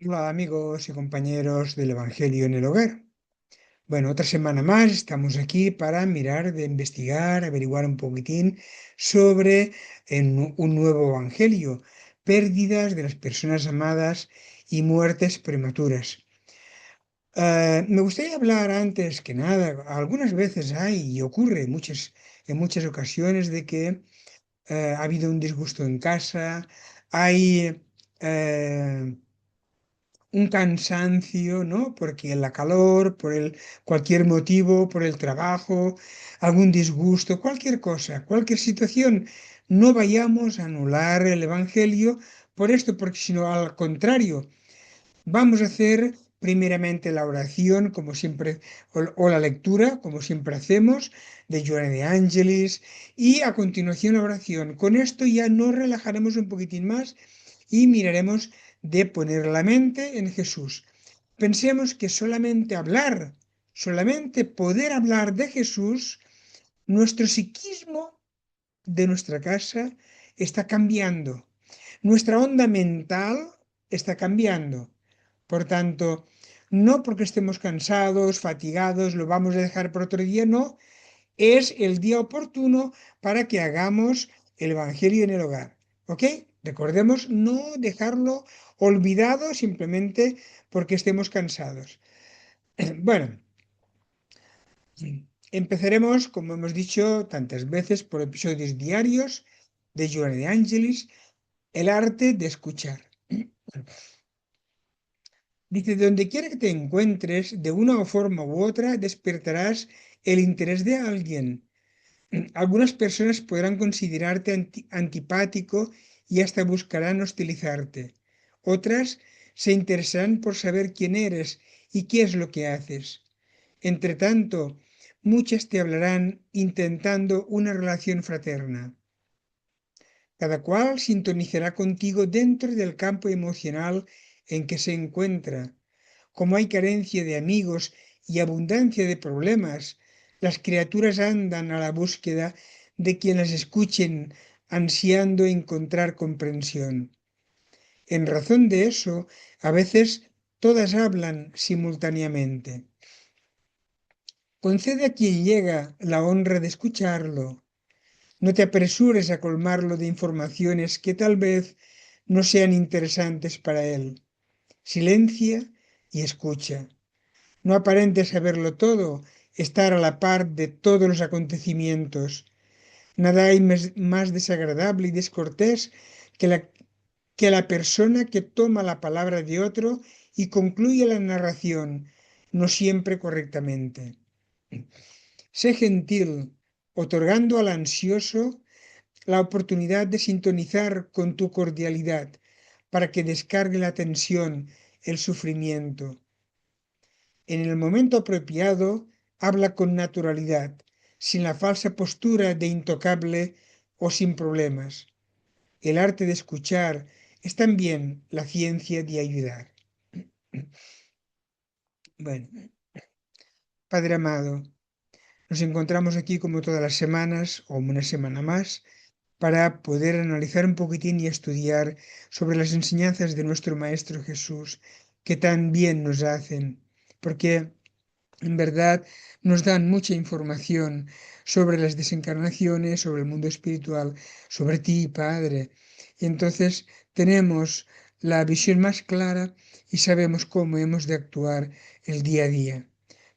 Hola amigos y compañeros del Evangelio en el Hogar. Bueno, otra semana más estamos aquí para mirar, de investigar, averiguar un poquitín sobre un nuevo Evangelio, pérdidas de las personas amadas y muertes prematuras. Me gustaría hablar antes que nada, algunas veces hay y ocurre en muchas ocasiones de que ha habido un disgusto en casa, hay... eh, un cansancio, ¿no? Porque la calor, cualquier motivo, por el trabajo, algún disgusto, cualquier cosa, cualquier situación, no vayamos a anular el Evangelio por esto, porque sino al contrario, vamos a hacer primeramente la oración, como siempre, o la lectura, como siempre hacemos, de Giovanni de Angelis, y a continuación la oración. Con esto ya nos relajaremos un poquitín más y miraremos de poner la mente en Jesús. Pensemos que solamente poder hablar de Jesús, nuestro psiquismo de nuestra casa está cambiando. Nuestra onda mental está cambiando. Por tanto, no porque estemos cansados, fatigados, lo vamos a dejar por otro día, no. Es el día oportuno para que hagamos el Evangelio en el hogar. ¿Ok? Recordemos no dejarlo olvidado simplemente porque estemos cansados. Bueno, empezaremos, como hemos dicho tantas veces, por episodios diarios de Giovanni de Angelis, el arte de escuchar. Dice, donde quiera que te encuentres, de una forma u otra, despertarás el interés de alguien. Algunas personas podrán considerarte antipático y hasta buscarán hostilizarte. Otras se interesarán por saber quién eres y qué es lo que haces. Entre tanto, muchas te hablarán intentando una relación fraterna. Cada cual sintonizará contigo dentro del campo emocional en que se encuentra. Como hay carencia de amigos y abundancia de problemas, las criaturas andan a la búsqueda de quienes escuchen, ansiando encontrar comprensión. En razón de eso, a veces todas hablan simultáneamente. Concede a quien llega la honra de escucharlo. No te apresures a colmarlo de informaciones que tal vez no sean interesantes para él. Silencia y escucha. No aparentes saberlo todo, estar a la par de todos los acontecimientos. Nada hay más desagradable y descortés que la persona que toma la palabra de otro y concluye la narración, no siempre correctamente. Sé gentil, otorgando al ansioso la oportunidad de sintonizar con tu cordialidad para que descargue la tensión, el sufrimiento. En el momento apropiado, habla con naturalidad, sin la falsa postura de intocable o sin problemas. El arte de escuchar es también la ciencia de ayudar. Bueno, Padre amado, nos encontramos aquí como todas las semanas o una semana más para poder analizar un poquitín y estudiar sobre las enseñanzas de nuestro Maestro Jesús, que tan bien nos hacen, porque en verdad nos dan mucha información sobre las desencarnaciones, sobre el mundo espiritual, sobre ti, Padre. Y entonces tenemos la visión más clara y sabemos cómo hemos de actuar el día a día.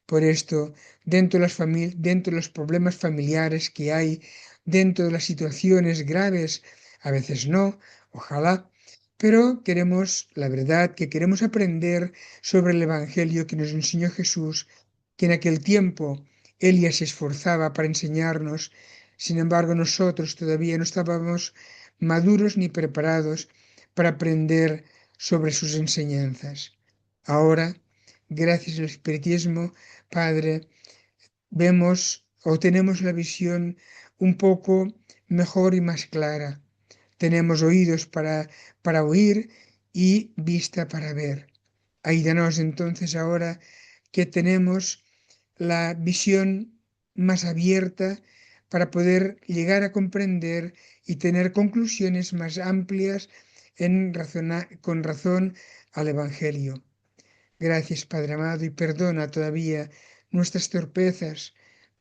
Por esto, dentro de los problemas familiares que hay, dentro de las situaciones graves, a veces no, ojalá, pero queremos, la verdad, que queremos aprender sobre el Evangelio que nos enseñó Jesús, que en aquel tiempo él ya se esforzaba para enseñarnos, sin embargo nosotros todavía no estábamos maduros ni preparados para aprender sobre sus enseñanzas. Ahora, gracias al Espiritismo, Padre, vemos o tenemos la visión un poco mejor y más clara. Tenemos oídos para oír y vista para ver. Ayúdanos entonces ahora que tenemos la visión más abierta para poder llegar a comprender y tener conclusiones más amplias con razón al Evangelio. Gracias, Padre amado, y perdona todavía nuestras torpezas.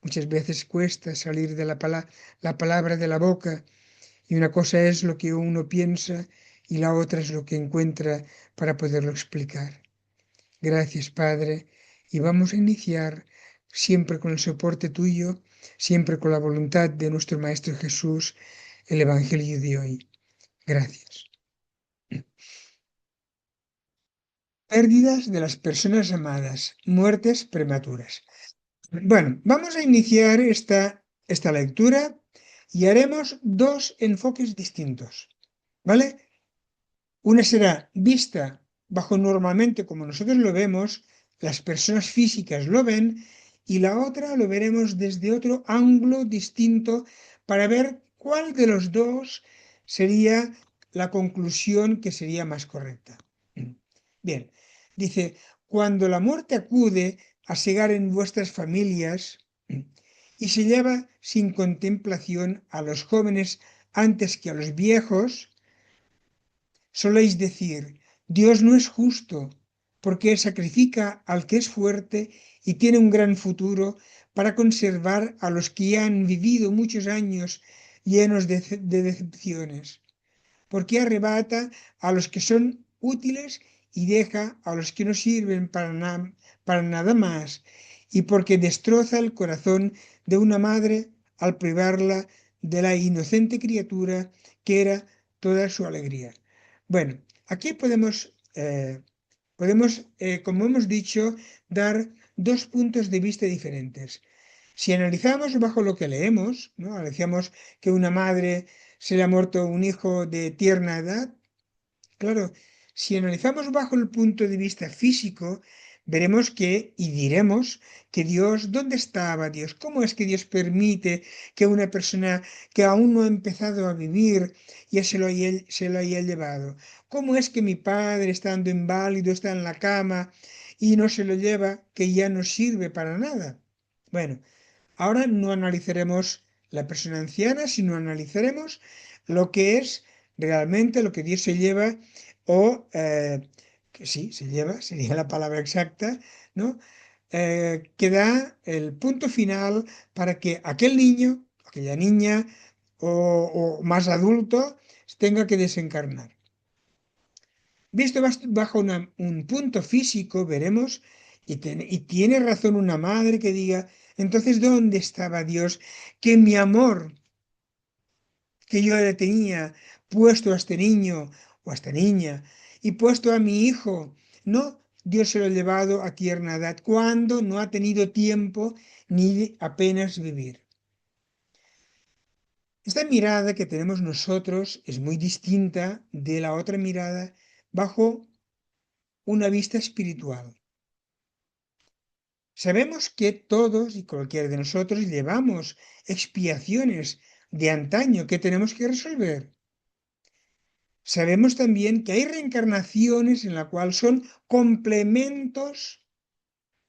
Muchas veces cuesta salir de la palabra de la boca, y una cosa es lo que uno piensa y la otra es lo que encuentra para poderlo explicar. Gracias, Padre, y vamos a iniciar siempre con el soporte tuyo, siempre con la voluntad de nuestro Maestro Jesús, el Evangelio de hoy. Gracias. Pérdidas de las personas amadas, muertes prematuras. Bueno, vamos a iniciar esta lectura y haremos dos enfoques distintos, ¿vale? Una será vista bajo normalmente como nosotros lo vemos, las personas físicas lo ven, y la otra lo veremos desde otro ángulo distinto para ver cuál de los dos sería la conclusión que sería más correcta. Bien, dice, cuando la muerte acude a segar en vuestras familias y se lleva sin contemplación a los jóvenes antes que a los viejos, soléis decir, Dios no es justo, porque sacrifica al que es fuerte y tiene un gran futuro para conservar a los que ya han vivido muchos años llenos de decepciones, porque arrebata a los que son útiles y deja a los que no sirven para nada más, y porque destroza el corazón de una madre al privarla de la inocente criatura que era toda su alegría. Bueno, aquí como hemos dicho, dar dos puntos de vista diferentes. Si analizamos bajo lo que leemos, ¿no? Analizamos que una madre se le ha muerto un hijo de tierna edad. Claro, si analizamos bajo el punto de vista físico, veremos y diremos que Dios, ¿dónde estaba Dios? ¿Cómo es que Dios permite que una persona que aún no ha empezado a vivir ya se lo haya llevado? ¿Cómo es que mi padre, estando inválido, está en la cama y no se lo lleva, que ya no sirve para nada? Bueno, ahora no analizaremos la persona anciana, sino analizaremos lo que es realmente lo que Dios se lleva, o que sí, se lleva, sería la palabra exacta, ¿no? Que da el punto final para que aquel niño, aquella niña o más adulto tenga que desencarnar. Visto bajo un punto físico, veremos, y tiene razón una madre que diga, entonces, ¿dónde estaba Dios? Que mi amor que yo le tenía puesto a este niño o a esta niña y puesto a mi hijo, no, Dios se lo ha llevado a tierna edad, cuando no ha tenido tiempo ni apenas vivir. Esta mirada que tenemos nosotros es muy distinta de la otra mirada bajo una vista espiritual. Sabemos que todos y cualquiera de nosotros llevamos expiaciones de antaño que tenemos que resolver. Sabemos también que hay reencarnaciones en la cual son complementos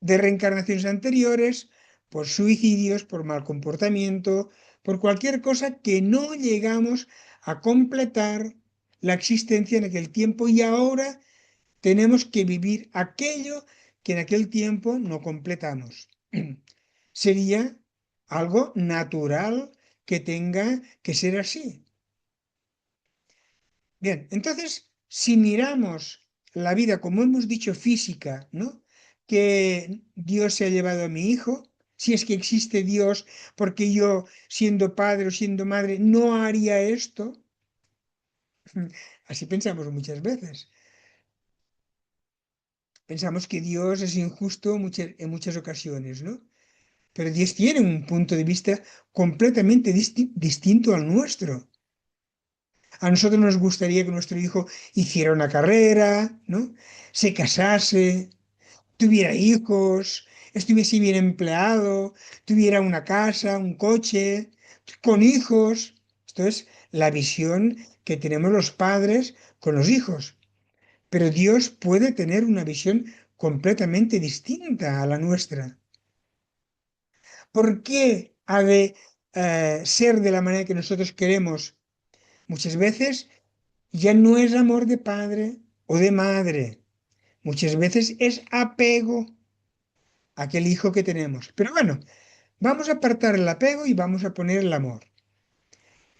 de reencarnaciones anteriores por suicidios, por mal comportamiento, por cualquier cosa que no llegamos a completar la existencia en aquel tiempo, y ahora tenemos que vivir aquello que en aquel tiempo no completamos. Sería algo natural que tenga que ser así. Bien, entonces, si miramos la vida, como hemos dicho, física, ¿no? Que Dios se ha llevado a mi hijo, si es que existe Dios, porque yo, siendo padre o siendo madre, no haría esto. Así pensamos muchas veces. Pensamos que Dios es injusto en muchas ocasiones, ¿no? Pero Dios tiene un punto de vista completamente distinto al nuestro. A nosotros nos gustaría que nuestro hijo hiciera una carrera, ¿no? Se casase, tuviera hijos, estuviese bien empleado, tuviera una casa, un coche, con hijos. Esto es la visión que tenemos los padres con los hijos. Pero Dios puede tener una visión completamente distinta a la nuestra. ¿Por qué ha de ser de la manera que nosotros queremos? Muchas veces ya no es amor de padre o de madre. Muchas veces es apego a aquel hijo que tenemos. Pero bueno, vamos a apartar el apego y vamos a poner el amor,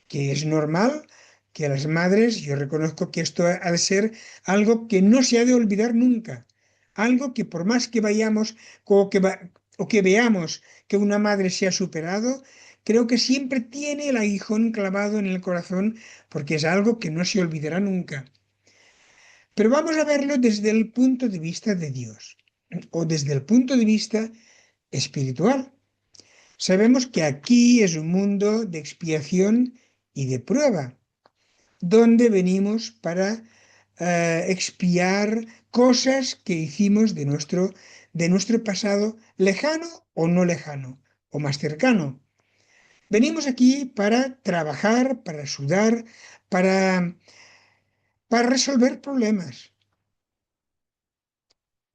que es normal que a las madres, yo reconozco que esto ha de ser algo que no se ha de olvidar nunca, algo que por más que vayamos o que veamos que una madre se ha superado, creo que siempre tiene el aguijón clavado en el corazón porque es algo que no se olvidará nunca. Pero vamos a verlo desde el punto de vista de Dios o desde el punto de vista espiritual. Sabemos que aquí es un mundo de expiación y de prueba, donde venimos para expiar cosas que hicimos de nuestro pasado lejano o no lejano, o más cercano. Venimos aquí para trabajar, para sudar, para, para resolver problemas.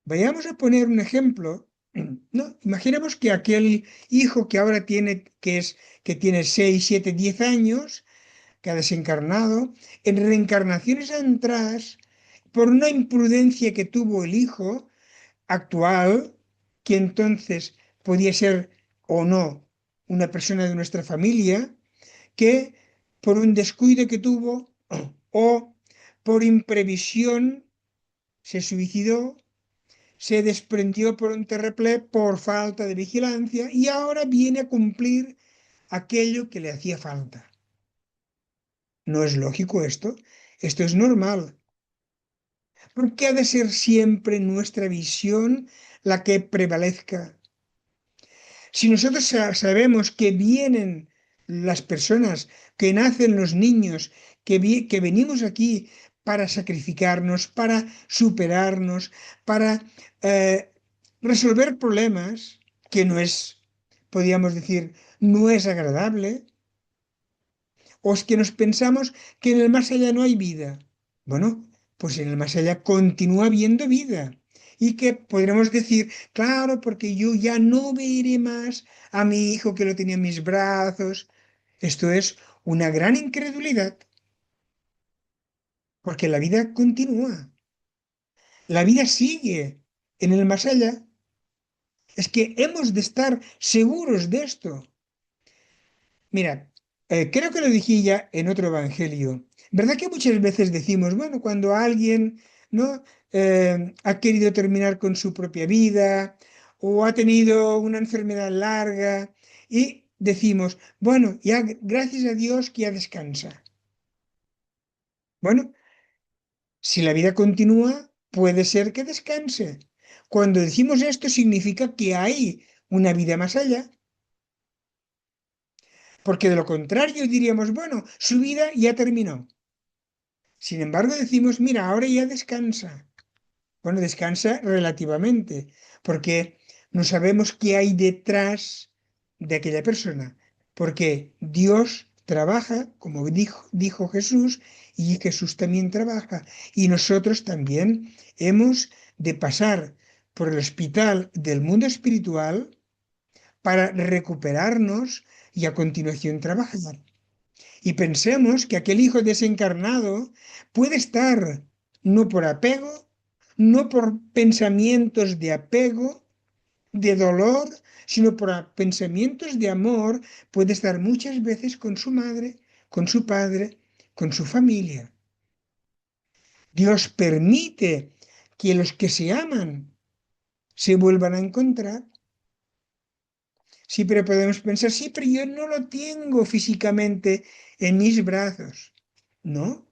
Vayamos a poner un ejemplo. ¿No? Imaginemos que aquel hijo que ahora que tiene 6 7 10 años, que ha desencarnado, en reencarnaciones atrás, por una imprudencia que tuvo el hijo actual, que entonces podía ser o no una persona de nuestra familia, que por un descuido que tuvo o por imprevisión se suicidó, se desprendió por un terraplén por falta de vigilancia y ahora viene a cumplir aquello que le hacía falta. ¿No es lógico esto? Esto es normal. ¿Por qué ha de ser siempre nuestra visión la que prevalezca? Si nosotros sabemos que vienen las personas, que nacen los niños, que venimos aquí para sacrificarnos, para superarnos, para resolver problemas, que no es, podríamos decir, no es agradable, o es que nos pensamos que en el más allá no hay vida. Bueno, pues en el más allá continúa habiendo vida. Y que podremos decir, claro, porque yo ya no veré más a mi hijo que lo tenía en mis brazos. Esto es una gran incredulidad, porque la vida continúa. La vida sigue en el más allá. Es que hemos de estar seguros de esto. Mira, creo que lo dije ya en otro evangelio. ¿Verdad que muchas veces decimos, bueno, cuando alguien no ha querido terminar con su propia vida o ha tenido una enfermedad larga y decimos, bueno, ya gracias a Dios que ya descansa. Bueno, si la vida continúa, puede ser que descanse. Cuando decimos esto significa que hay una vida más allá. Porque de lo contrario diríamos, bueno, su vida ya terminó. Sin embargo, decimos, mira, ahora ya descansa. Bueno, descansa relativamente, porque no sabemos qué hay detrás de aquella persona. Porque Dios trabaja, como dijo Jesús, y Jesús también trabaja. Y nosotros también hemos de pasar por el hospital del mundo espiritual para recuperarnos y a continuación trabajar. Y pensemos que aquel hijo desencarnado puede estar no por apego, no por pensamientos de apego, de dolor, sino por pensamientos de amor, puede estar muchas veces con su madre, con su padre, con su familia. Dios permite que los que se aman se vuelvan a encontrar. Sí, pero podemos pensar, sí, pero yo no lo tengo físicamente en mis brazos. ¿No?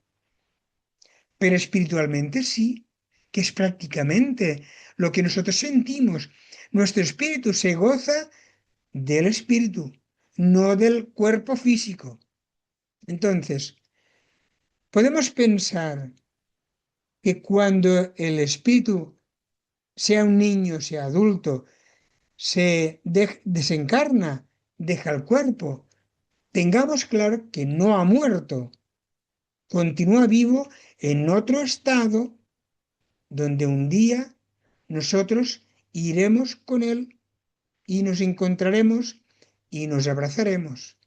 Pero espiritualmente sí, que es prácticamente lo que nosotros sentimos. Nuestro espíritu se goza del espíritu, no del cuerpo físico. Entonces, podemos pensar que cuando el espíritu, sea un niño, sea adulto, desencarna, deja el cuerpo, tengamos claro que no ha muerto, continúa vivo en otro estado donde un día nosotros iremos con Él y nos encontraremos y nos abrazaremos.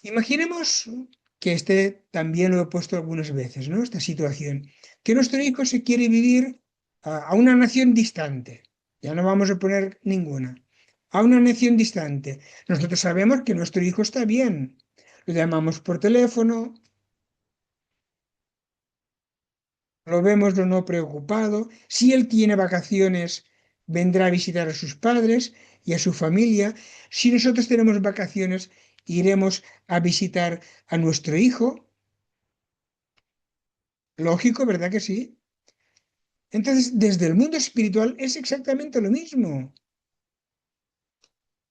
Imaginemos que este también lo he puesto algunas veces, ¿no? Esta situación, que nuestro hijo se quiere vivir a una nación distante, ya no vamos a poner ninguna, a una nación distante. Nosotros sabemos que nuestro hijo está bien, lo llamamos por teléfono, lo vemos o no preocupado. Si él tiene vacaciones, vendrá a visitar a sus padres y a su familia. Si nosotros tenemos vacaciones, iremos a visitar a nuestro hijo. Lógico, ¿verdad que sí? Entonces, desde el mundo espiritual es exactamente lo mismo.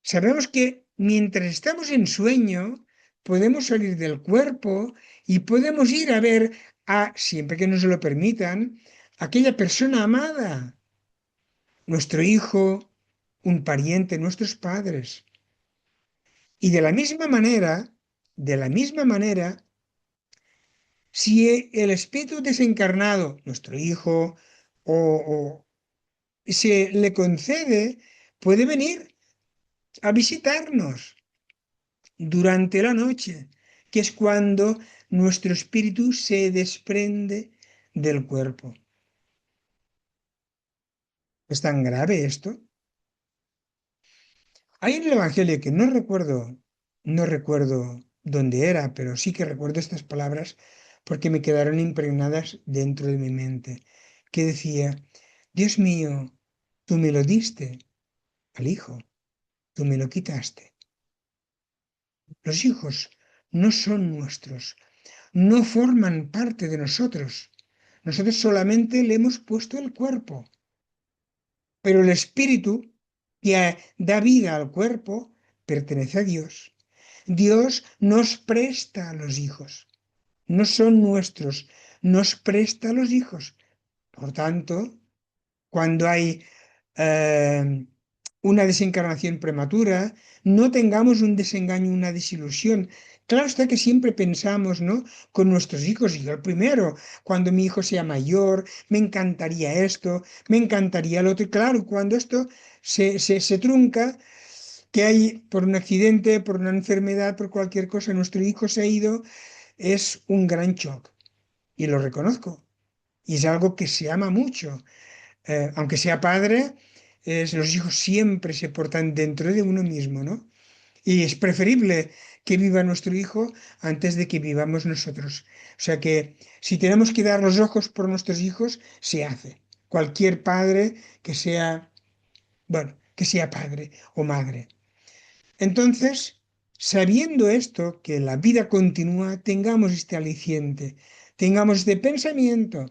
Sabemos que mientras estamos en sueño, podemos salir del cuerpo y podemos ir a ver siempre que nos lo permitan, aquella persona amada, nuestro hijo, un pariente, nuestros padres. Y de la misma manera, si el espíritu desencarnado, nuestro hijo, o se le concede, puede venir a visitarnos durante la noche, que es cuando nuestro espíritu se desprende del cuerpo. ¿Es tan grave esto? Hay en el Evangelio que no recuerdo dónde era, pero sí que recuerdo estas palabras porque me quedaron impregnadas dentro de mi mente, que decía, Dios mío, tú me lo diste al Hijo, tú me lo quitaste. Los hijos no son nuestros, no forman parte de nosotros. Nosotros solamente le hemos puesto el cuerpo, pero el espíritu que da vida al cuerpo pertenece a Dios. Dios nos presta a los hijos, no son nuestros, nos presta a los hijos. Por tanto, cuando hay eh, una desencarnación prematura, no tengamos un desengaño, una desilusión. Claro está que siempre pensamos, ¿no? Con nuestros hijos, y yo el primero, cuando mi hijo sea mayor, me encantaría esto, me encantaría lo otro. Y claro, cuando esto se trunca, que hay por un accidente, por una enfermedad, por cualquier cosa, nuestro hijo se ha ido, es un gran shock. Y lo reconozco. Y es algo que se ama mucho. Aunque sea padre, los hijos siempre se portan dentro de uno mismo, ¿no? Y es preferible que viva nuestro hijo antes de que vivamos nosotros. O sea que si tenemos que dar los ojos por nuestros hijos, se hace. Cualquier padre que sea, bueno, que sea padre o madre. Entonces, sabiendo esto, que la vida continúa, tengamos este aliciente, tengamos este pensamiento,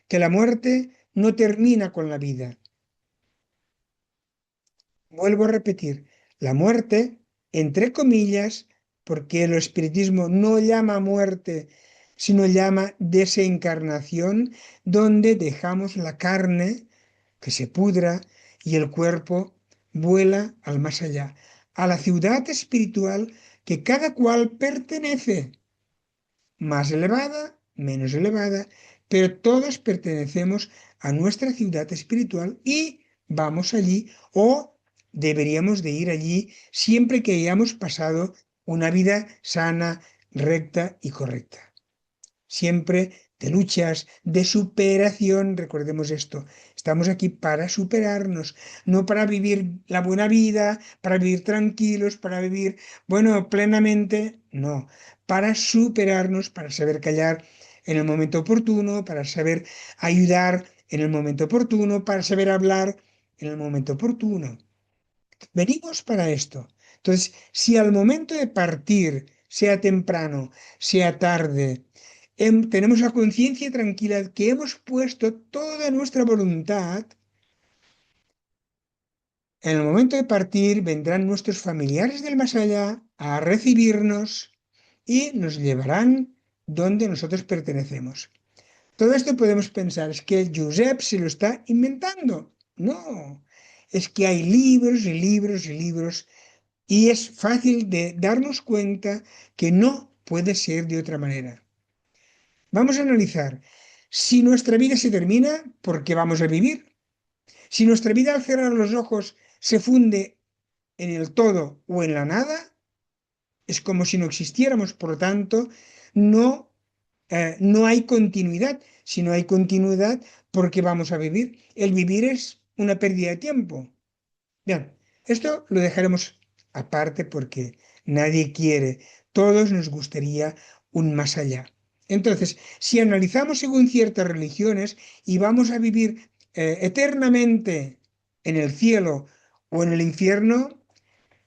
que la muerte no termina con la vida. Vuelvo a repetir, la muerte, entre comillas, porque el espiritismo no llama muerte, sino llama desencarnación, donde dejamos la carne que se pudra y el cuerpo vuela al más allá, a la ciudad espiritual que cada cual pertenece, más elevada, menos elevada, pero todos pertenecemos a nuestra ciudad espiritual y vamos allí o deberíamos de ir allí siempre que hayamos pasado una vida sana, recta y correcta. Siempre de luchas, de superación, recordemos esto. Estamos aquí para superarnos, no para vivir la buena vida, para vivir tranquilos, para vivir, bueno, plenamente, no, para superarnos, para saber callar en el momento oportuno, para saber ayudar en el momento oportuno, para saber hablar en el momento oportuno. Venimos para esto. Entonces, si al momento de partir, sea temprano, sea tarde, tenemos la conciencia tranquila que hemos puesto toda nuestra voluntad, en el momento de partir vendrán nuestros familiares del más allá a recibirnos y nos llevarán donde nosotros pertenecemos. Todo esto podemos pensar, es que Josep se lo está inventando. No, es que hay libros y libros y libros y es fácil de darnos cuenta que no puede ser de otra manera. Vamos a analizar si nuestra vida se termina, ¿por qué vamos a vivir? Si nuestra vida al cerrar los ojos se funde en el todo o en la nada, Es como si no existiéramos, por lo tanto, no, no hay continuidad. Si no hay continuidad, ¿por qué vamos a vivir? El vivir es una pérdida de tiempo. Bien, esto lo dejaremos aparte porque nadie quiere, todos nos gustaría un más allá. Entonces, si analizamos según ciertas religiones y vamos a vivir eternamente en el cielo o en el infierno,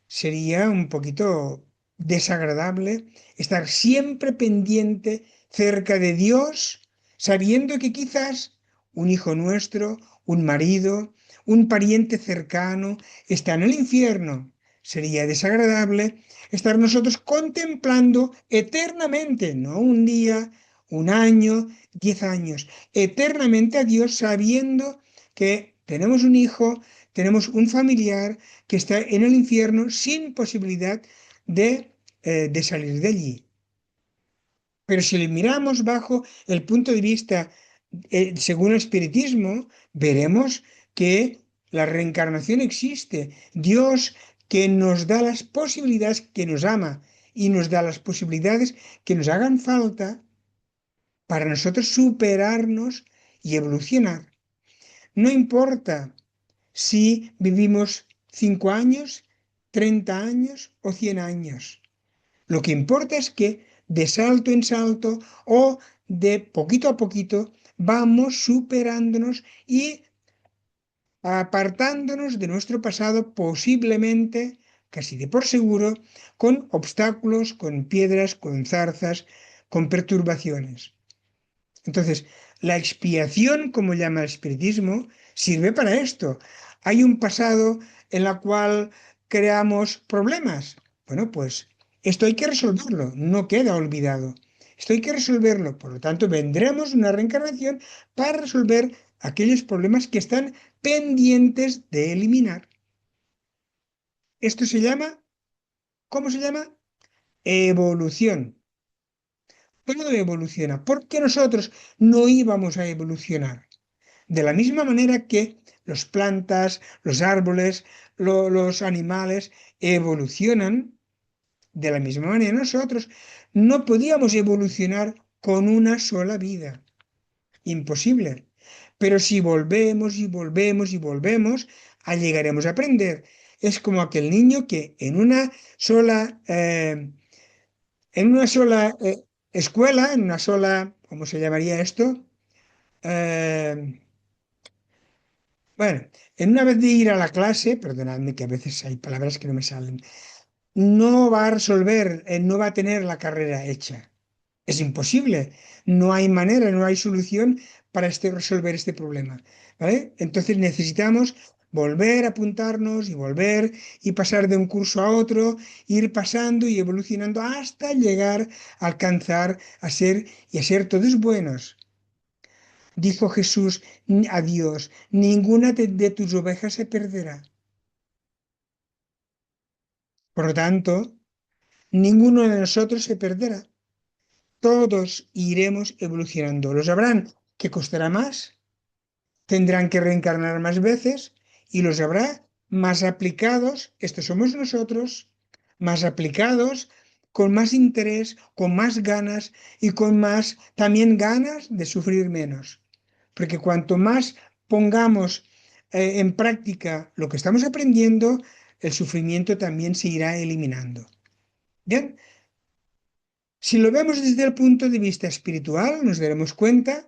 sería un poquito desagradable estar siempre pendiente cerca de Dios, sabiendo que quizás un hijo nuestro, un marido, un pariente cercano está en el infierno. Sería desagradable estar nosotros contemplando eternamente, no un día, un año, 10 años, eternamente a Dios sabiendo que tenemos un hijo, tenemos un familiar que está en el infierno sin posibilidad de salir de allí. Pero si le miramos bajo el punto de vista según el espiritismo, veremos que la reencarnación existe. Dios que nos da las posibilidades, que nos ama y nos da las posibilidades que nos hagan falta para nosotros superarnos y evolucionar. No importa si vivimos 5 años, 30 años o 100 años. Lo que importa es que de salto en salto o de poquito a poquito vamos superándonos y apartándonos de nuestro pasado posiblemente, casi de por seguro, con obstáculos, con piedras, con zarzas, con perturbaciones. Entonces, la expiación, como llama el espiritismo, sirve para esto. Hay un pasado en el cual creamos problemas. Bueno, pues esto hay que resolverlo, no queda olvidado. Esto hay que resolverlo. Por lo tanto, vendremos una reencarnación para resolver aquellos problemas que están pendientes de eliminar. Esto se llama, ¿cómo se llama? Evolución. Todo evoluciona. ¿Por qué nosotros no íbamos a evolucionar? De la misma manera que las plantas, los árboles, los animales evolucionan, de la misma manera nosotros no podíamos evolucionar con una sola vida. Imposible. Pero si volvemos y volvemos y volvemos, llegaremos a aprender. Es como aquel niño que en una sola escuela, en una sola, ¿cómo se llamaría esto? Eh, Bueno, en una vez de ir a la clase, perdonadme que a veces hay palabras que no me salen, no va a resolver, no va a tener la carrera hecha. Es imposible. No hay manera, no hay solución para resolver este problema. ¿Vale? Entonces necesitamos volver a apuntarnos y volver y pasar de un curso a otro, ir pasando y evolucionando hasta llegar a alcanzar a ser todos buenos. Dijo Jesús a Dios, ninguna de tus ovejas se perderá. Por lo tanto, ninguno de nosotros se perderá. Todos iremos evolucionando. Los habrán que costará más, tendrán que reencarnar más veces y los habrá más aplicados, estos somos nosotros, más aplicados, con más interés, con más ganas y con más también ganas de sufrir menos. Porque cuanto más pongamos en práctica lo que estamos aprendiendo, el sufrimiento también se irá eliminando. Bien, si lo vemos desde el punto de vista espiritual, nos daremos cuenta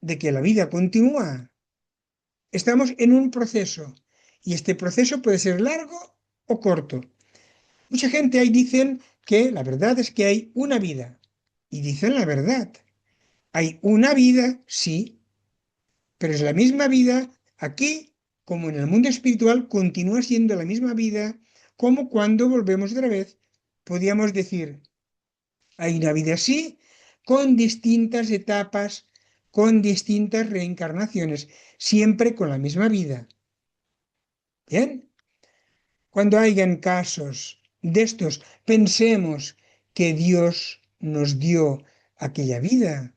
de que la vida continúa. Estamos en un proceso y este proceso puede ser largo o corto. Mucha gente ahí dicen que la verdad es que hay una vida y dicen la verdad. Hay una vida, sí, pero es la misma vida aquí como en el mundo espiritual continúa siendo la misma vida como cuando volvemos otra vez. Podríamos decir, hay una vida así, con distintas etapas, con distintas reencarnaciones, siempre con la misma vida. Bien, cuando hayan casos de estos, pensemos que Dios nos dio aquella vida.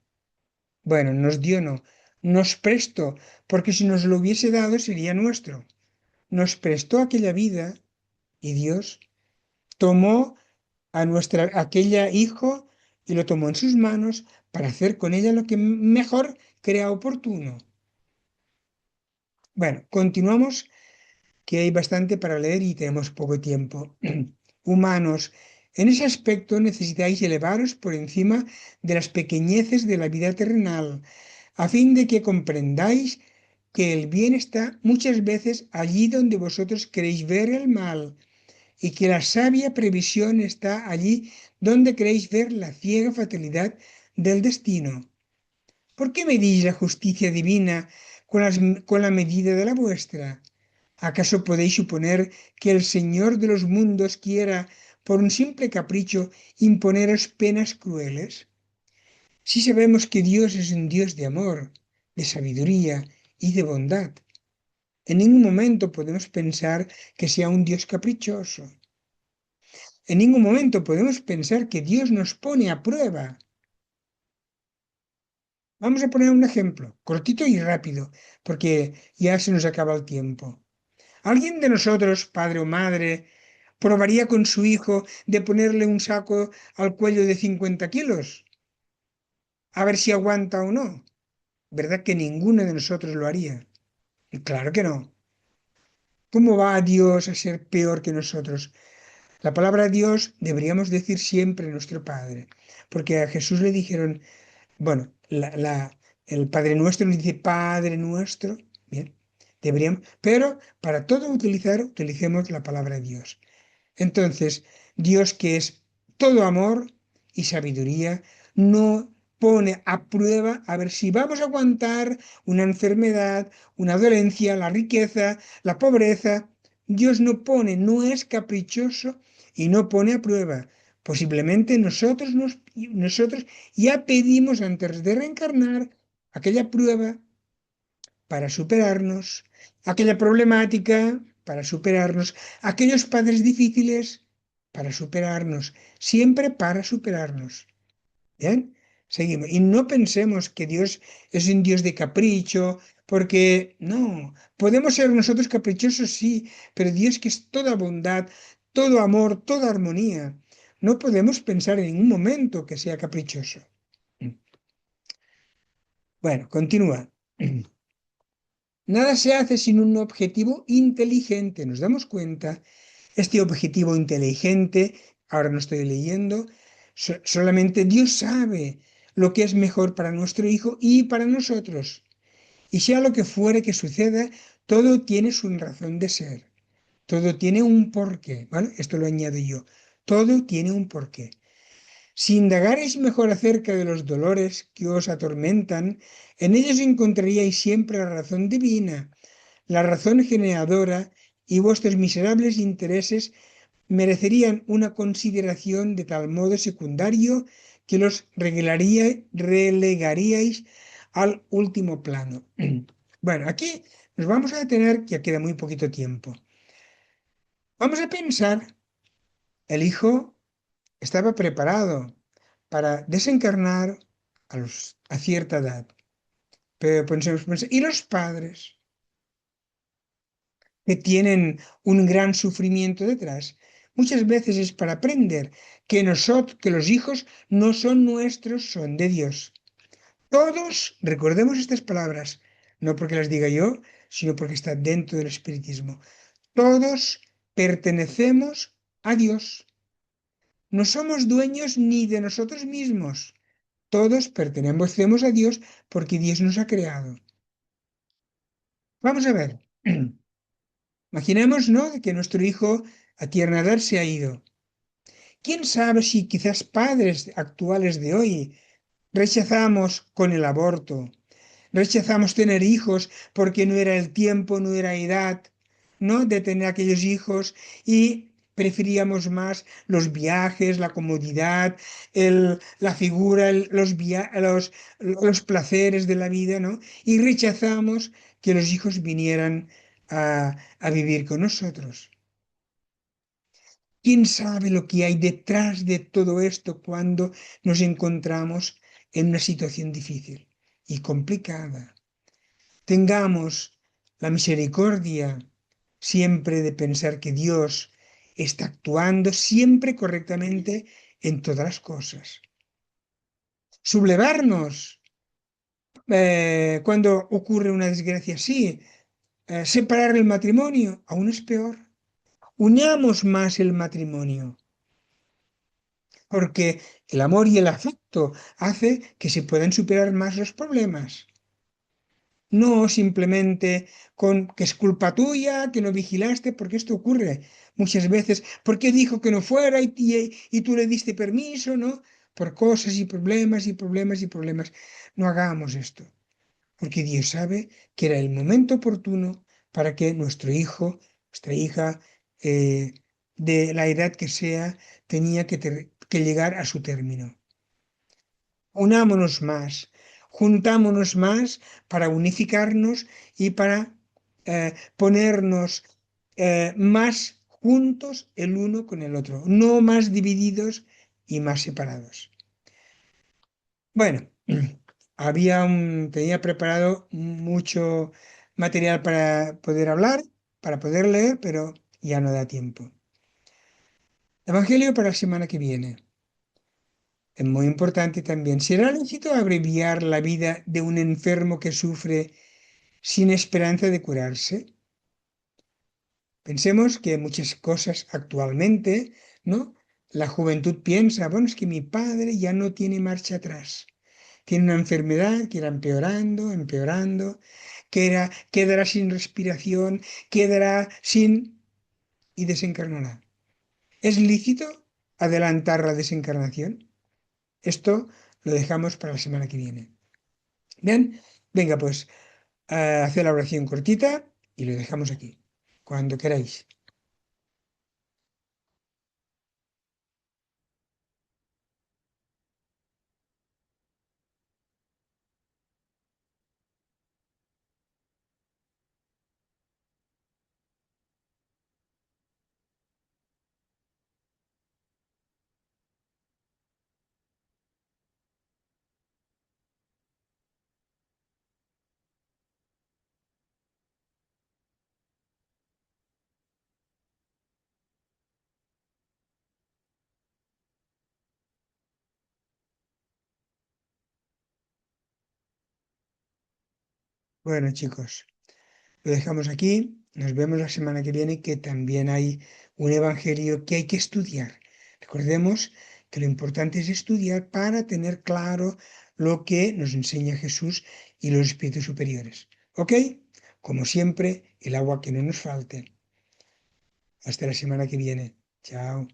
Bueno, nos dio no, nos prestó, porque si nos lo hubiese dado sería nuestro. Nos prestó aquella vida y Dios tomó a aquella hijo y lo tomó en sus manos para hacer con ella lo que mejor crea oportuno. Bueno, continuamos, que hay bastante para leer y tenemos poco tiempo. Humanos, en ese aspecto necesitáis elevaros por encima de las pequeñeces de la vida terrenal, a fin de que comprendáis que el bien está muchas veces allí donde vosotros queréis ver el mal, y que la sabia previsión está allí donde queréis ver la ciega fatalidad del destino. ¿Por qué medís la justicia divina con la medida de la vuestra? ¿Acaso podéis suponer que el Señor de los mundos quiera, por un simple capricho, imponeros penas crueles? Si sabemos que Dios es un Dios de amor, de sabiduría y de bondad, en ningún momento podemos pensar que sea un Dios caprichoso. En ningún momento podemos pensar que Dios nos pone a prueba. Vamos a poner un ejemplo, cortito y rápido, porque ya se nos acaba el tiempo. ¿Alguien de nosotros, padre o madre, probaría con su hijo de ponerle un saco al cuello de 50 kilos? A ver si aguanta o no. ¿Verdad que ninguno de nosotros lo haría? Y claro que no. ¿Cómo va Dios a ser peor que nosotros? La palabra Dios deberíamos decir siempre nuestro Padre, porque a Jesús le dijeron, bueno, el Padre Nuestro nos dice Padre Nuestro, bien, deberíamos, pero para todo utilicemos la palabra Dios. Entonces, Dios, que es todo amor y sabiduría, no pone a prueba a ver si vamos a aguantar una enfermedad, una dolencia, la riqueza, la pobreza. Dios no pone, no es caprichoso y no pone a prueba. Posiblemente nosotros ya pedimos antes de reencarnar aquella prueba para superarnos, aquella problemática para superarnos, aquellos padres difíciles para superarnos, siempre para superarnos. ¿Bien? Seguimos. Y no pensemos que Dios es un Dios de capricho, porque no, podemos ser nosotros caprichosos, sí, pero Dios que es toda bondad, todo amor, toda armonía. No podemos pensar en ningún momento que sea caprichoso. Bueno, continúa. Nada se hace sin un objetivo inteligente. ¿Nos damos cuenta? Este objetivo inteligente, ahora no estoy leyendo, solamente Dios sabe lo que es mejor para nuestro hijo y para nosotros. Y sea lo que fuere que suceda, todo tiene su razón de ser. Todo tiene un porqué. ¿Vale? Esto lo añado yo. Todo tiene un porqué. Si indagarais mejor acerca de los dolores que os atormentan, en ellos encontraríais siempre la razón divina, la razón generadora, y vuestros miserables intereses merecerían una consideración de tal modo secundario que los relegaríais al último plano. Bueno, aquí nos vamos a detener, ya queda muy poquito tiempo. Vamos a pensar, el hijo estaba preparado para desencarnar a cierta edad. Pero pensemos, ¿y los padres que tienen un gran sufrimiento detrás? Muchas veces es para aprender que los hijos no son nuestros, son de Dios. Todos, recordemos estas palabras, no porque las diga yo, sino porque está dentro del espiritismo. Todos pertenecemos a Dios. No somos dueños ni de nosotros mismos. Todos pertenecemos a Dios porque Dios nos ha creado. Vamos a ver. Imaginemos, ¿no?, que nuestro hijo a tierna edad se ha ido. ¿Quién sabe si quizás padres actuales de hoy rechazamos con el aborto, rechazamos tener hijos porque no era el tiempo, no era edad, ¿no?, de tener aquellos hijos, y preferíamos más los viajes, la comodidad, la figura, los placeres de la vida, ¿no? Y rechazamos que los hijos vinieran a vivir con nosotros. ¿Quién sabe lo que hay detrás de todo esto cuando nos encontramos en una situación difícil y complicada? Tengamos la misericordia siempre de pensar que Dios está actuando siempre correctamente en todas las cosas. Sublevarnos cuando ocurre una desgracia así, separar el matrimonio, aún es peor. Unamos más el matrimonio, porque el amor y el afecto hace que se puedan superar más los problemas. No simplemente con que es culpa tuya, que no vigilaste, porque esto ocurre muchas veces. ¿Por qué dijo que no fuera y tú le diste permiso, no? Por cosas y problemas y problemas y problemas. No hagamos esto, porque Dios sabe que era el momento oportuno para que nuestro hijo, nuestra hija, de la edad que sea, tenía que llegar a su término. Unámonos más, juntámonos más para unificarnos y para ponernos más juntos el uno con el otro, no más divididos y más separados. Bueno, tenía preparado mucho material para poder hablar, para poder leer, pero ya no da tiempo. Evangelio para la semana que viene. Es muy importante también. ¿Será lícito abreviar la vida de un enfermo que sufre sin esperanza de curarse? Pensemos que muchas cosas actualmente, ¿no? La juventud piensa, bueno, es que mi padre ya no tiene marcha atrás. Tiene una enfermedad que irá empeorando, empeorando, quedará sin respiración, quedará sin y desencarnará. ¿Es lícito adelantar la desencarnación? Esto lo dejamos para la semana que viene. Bien, venga pues, hacer la oración cortita y lo dejamos aquí, cuando queráis. Bueno, chicos, lo dejamos aquí. Nos vemos la semana que viene, que también hay un evangelio que hay que estudiar. Recordemos que lo importante es estudiar para tener claro lo que nos enseña Jesús y los espíritus superiores. ¿Ok? Como siempre, el agua que no nos falte. Hasta la semana que viene. Chao.